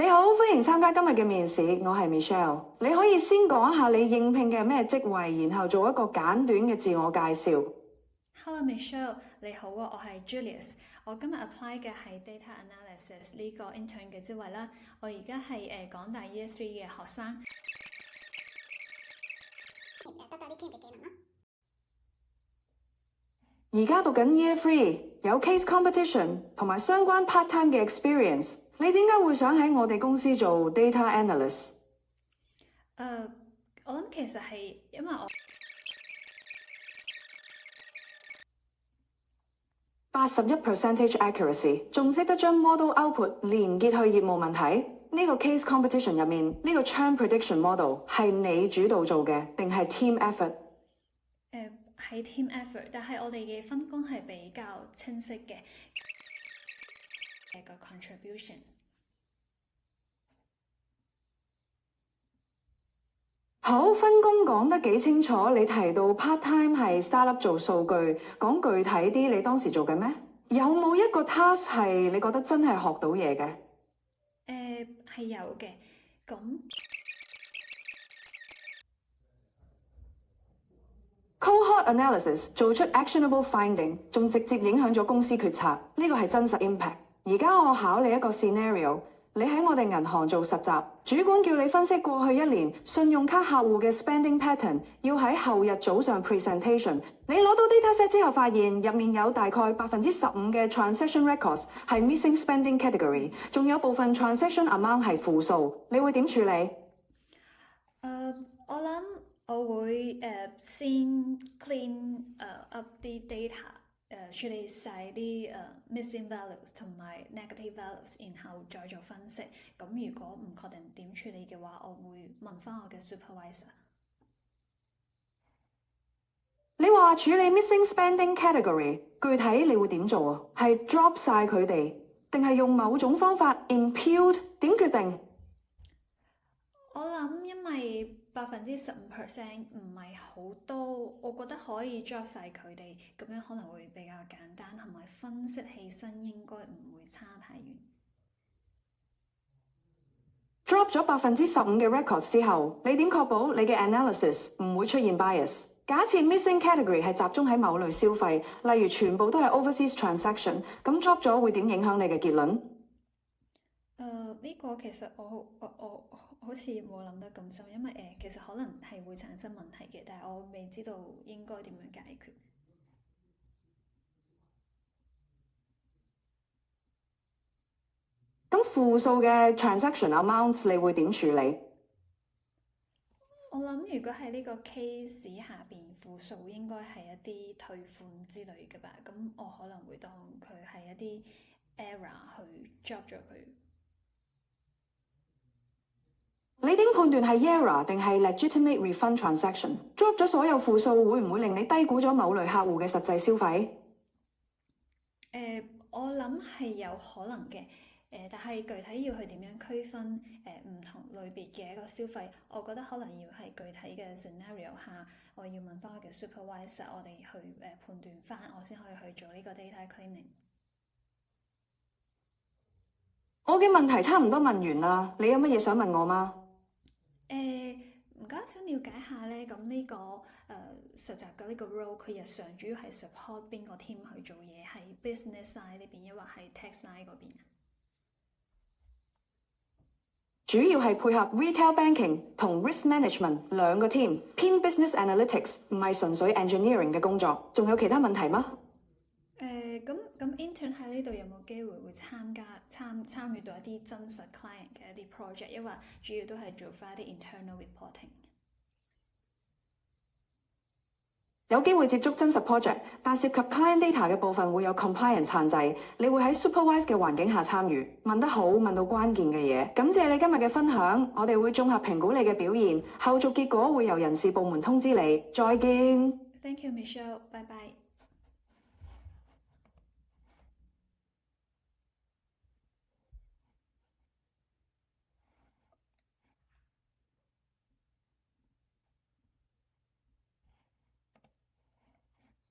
你好，歡迎參加今日嘅面試，我係 Michelle。你可以先講一下你應聘嘅咩職位，然後做一個簡短嘅自我介紹。Hello Michelle，你好啊，我係 Julius。我今日 apply 嘅係 data analysis 呢個 intern 嘅職位啦。我而家係港大 Year 3嘅學生。得到啲 key 嘅技能啦。而家讀緊 Year 3，有 case competition 同埋相關 part time 嘅 experience。你點解會想喺我哋公司做 data analyst？我諗其實係因為我81% accuracy， 仲識得將 model output 連結去業務問題。呢個 case competition 入面，呢個 churn prediction model 係你主導做嘅，定係 team effort？係 team effort，但係我哋嘅分工係比較清晰嘅。個 contribution。好，分工講得幾清楚。你提到 part time 係 startup 做數據，講具體啲，你當時做嘅咩？有冇一個 task 係你覺得真係學到嘢嘅？係有嘅。咁 cohort analysis 做出 actionable finding， 仲直接影響咗公司決策，呢個係真實 impact。而家我考你一個 scenario。你喺我哋銀行做實習，主管叫你分析過去一年信用卡客戶嘅 spending pattern， 要喺後日早上 presentation。你攞到 dataset 之後，發現入面有大概15%嘅 transaction records 係 missing spending category， 仲有部分 transaction amount 係負數，你會點處理？我諗我會先 clean up 啲 data。處理晒啲missing values 同埋 negative values，然後再做分析。咁如果唔確定點處理嘅話，我會問翻我嘅 supervisor。你話處理 missing spending category， 具體你會點做啊？係 drop 晒佢哋，定係用某種方法 impute？ 點決定？我諗因為15% 唔係好多，我覺得可以 drop 晒佢哋，咁樣可能會比較簡單，同埋分析起身應該唔會差太遠。drop 咗15%嘅 records 之後，你點確保你嘅 analysis 唔會出現 bias？ 假設 missing category 係集中喺某類消費，例如全部都係 overseas transaction， 咁 drop 咗會點影響你嘅結論？呢個其實我好似冇諗得咁深，因為其實可能係會產生問題嘅，但係我未知道應該點樣解決。咁負數嘅 transaction amounts 你會點處理？我諗如果喺呢個 case 下邊，負數應該係一啲退款之類嘅吧，咁我可能會當佢係一啲 error 去 drop 咗佢。你點判斷係 error 定係 legitimate refund transaction？drop 咗所有負數，會唔會令你低估咗某類客戶嘅實際消費？我諗係有可能嘅。但係具體要去點樣區分唔同類別嘅一個消費，我覺得可能要係具體嘅 scenario 下，我要問翻我嘅 supervisor， 我哋去判斷翻，我先可以去做呢個 data cleaning。我嘅問題差唔多問完啦，你有乜嘢想問我嗎？唔該，想了解下咧，咁呢個實習嘅呢個 role， 佢日常主要係 support 邊個 team 去做嘢？係 business side 呢邊，抑或係 tech side 嗰邊？主要係配合 retail banking 同 risk management 兩個 team， 偏 business analytics， 唔係純粹 engineering 嘅工作。仲有其他問題嗎？咁 intern 喺呢度有冇機會會參與到一啲真實 client 嘅一啲 project， 抑或主要都係做翻啲 internal reporting？ 有機會接觸真實 project， 但涉及 client data 嘅部分會有 compliance 限制。你會喺 supervised 嘅環境下參與。問得好，問到關鍵嘅嘢。感謝你今日嘅分享，我哋會綜合評估你嘅表現，後續結果會由人事部門通知你。再見。Thank you, Michelle. Bye bye.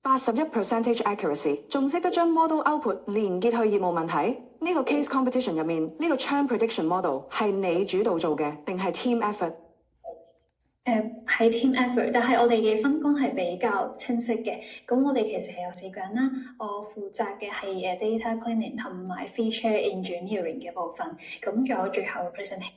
81% accuracy， 仲識得將 model output 連結去業務問題。呢個 case competition 入面，呢個 churn prediction model 係你主導做嘅，定係 team effort？係 team effort，但係我哋嘅分工係比較清晰嘅。咁我哋其實係有4個人啦，我負責嘅係data cleaning 同埋 feature engineering 嘅部分。咁仲有最後嘅 presentation。